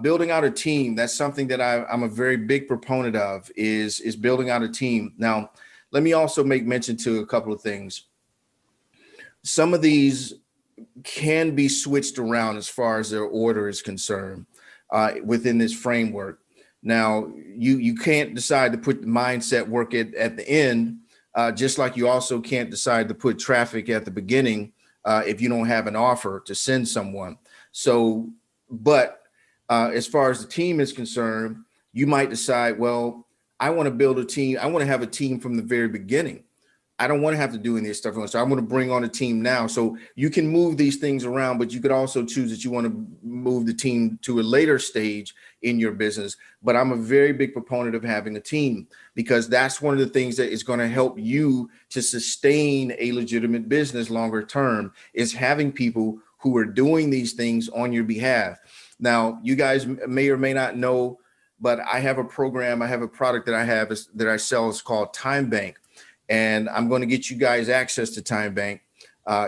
building out a team. That's something that I'm a very big proponent of is building out a team. Now, let me also make mention to a couple of things. Some of these can be switched around as far as their order is concerned within this framework. Now, you can't decide to put the mindset work at the end, just like you also can't decide to put traffic at the beginning if you don't have an offer to send someone. So, but as far as the team is concerned, you might decide, well, I want to build a team. I want to have a team from the very beginning. I don't want to have to do any of this stuff. So I'm going to bring on a team now. So you can move these things around, but you could also choose that you want to move the team to a later stage in your business. But I'm a very big proponent of having a team, because that's one of the things that is going to help you to sustain a legitimate business longer term, is having people who are doing these things on your behalf. Now, you guys may or may not know, but I have a program, I have a product that I sell. It's called Time Bank. And I'm going to get you guys access to Time Bank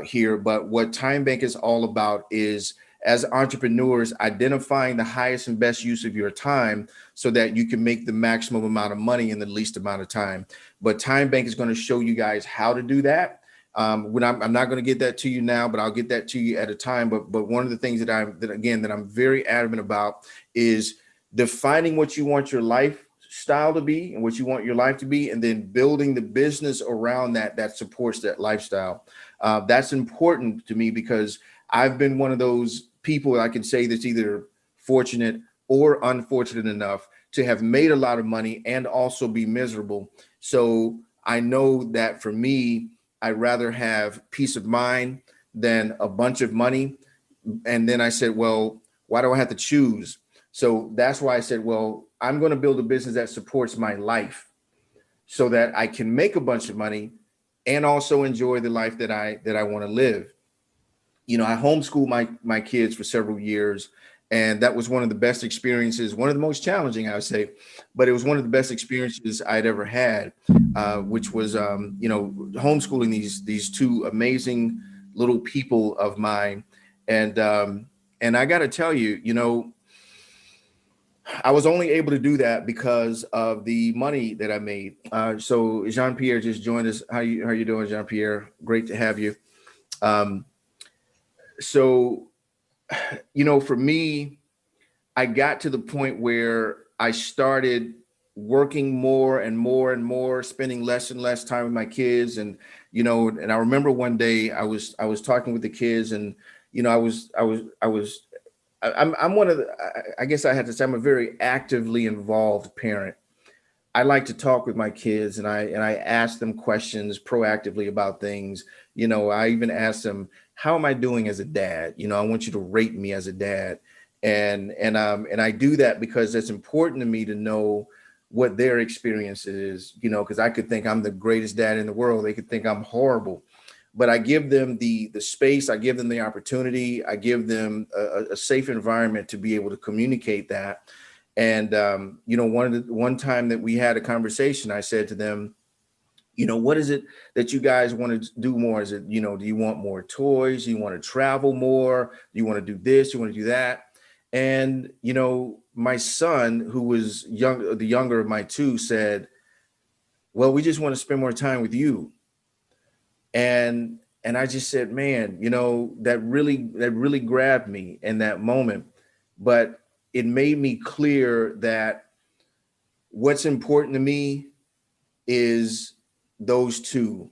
here. But what Time Bank is all about is, as entrepreneurs, identifying the highest and best use of your time so that you can make the maximum amount of money in the least amount of time. But Time Bank is going to show you guys how to do that. I'm not going to get that to you now, but I'll get that to you at a time. But one of the things that I'm very adamant about is defining what you want your lifestyle to be and what you want your life to be, and then building the business around that supports that lifestyle. That's important to me, because I've been one of those people, I can say, that's either fortunate or unfortunate enough to have made a lot of money and also be miserable. So I know that for me, I'd rather have peace of mind than a bunch of money. And then I said, well, why do I have to choose? So that's why I said, well, I'm going to build a business that supports my life so that I can make a bunch of money and also enjoy the life that I want to live. You know, I homeschooled my kids for several years, and that was one of the best experiences, one of the most challenging, I would say, but it was one of the best experiences I'd ever had, which was, homeschooling these two amazing little people of mine. And I got to tell you, I was only able to do that because of the money that I made. So Jean-Pierre just joined us. How you doing, Jean-Pierre? Great to have you. Um, so, for me, I got to the point where I started working more and more and more, spending less and less time with my kids. And I remember one day I was talking with the kids, and, I'm one of the, I guess I had to say, I'm a very actively involved parent. I like to talk with my kids, and I ask them questions proactively about things. I even ask them, how am I doing as a dad? I want you to rate me as a dad. And I do that because it's important to me to know what their experience is, because I could think I'm the greatest dad in the world. They could think I'm horrible, but I give them the space, I give them the opportunity, I give them a safe environment to be able to communicate that. And one time that we had a conversation, I said to them, what is it that you guys want to do more? Is it, do you want more toys? Do you want to travel more? Do you want to do this? Do you want to do that? And, my son, who was the younger of my two, said, well, we just want to spend more time with you. And I just said, man, that really grabbed me in that moment. But it made me clear that what's important to me is those two.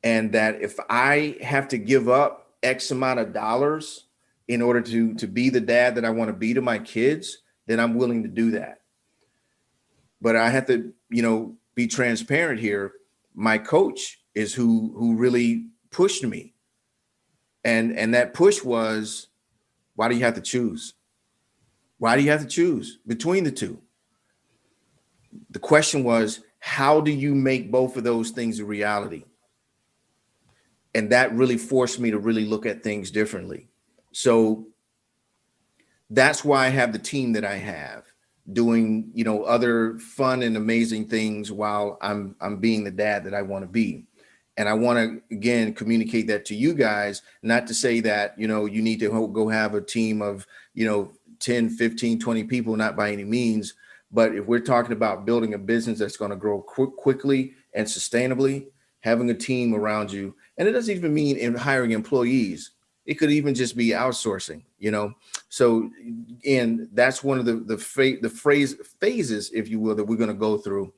And that if I have to give up X amount of dollars in order to be the dad that I want to be to my kids, then I'm willing to do that. But I have to, be transparent here. My coach is who really pushed me. And that push was, why do you have to choose? Why do you have to choose between the two? The question was, how do you make both of those things a reality? And that really forced me to really look at things differently. So that's why I have the team that I have, doing, other fun and amazing things while I'm being the dad that I want to be. And I want to, again, communicate that to you guys, not to say that, you need to go have a team of, 10, 15, 20 people, not by any means. But if we're talking about building a business that's going to grow quickly and sustainably, having a team around you, and it doesn't even mean in hiring employees. It could even just be outsourcing, you know. So, and that's one of the phases, if you will, that we're going to go through.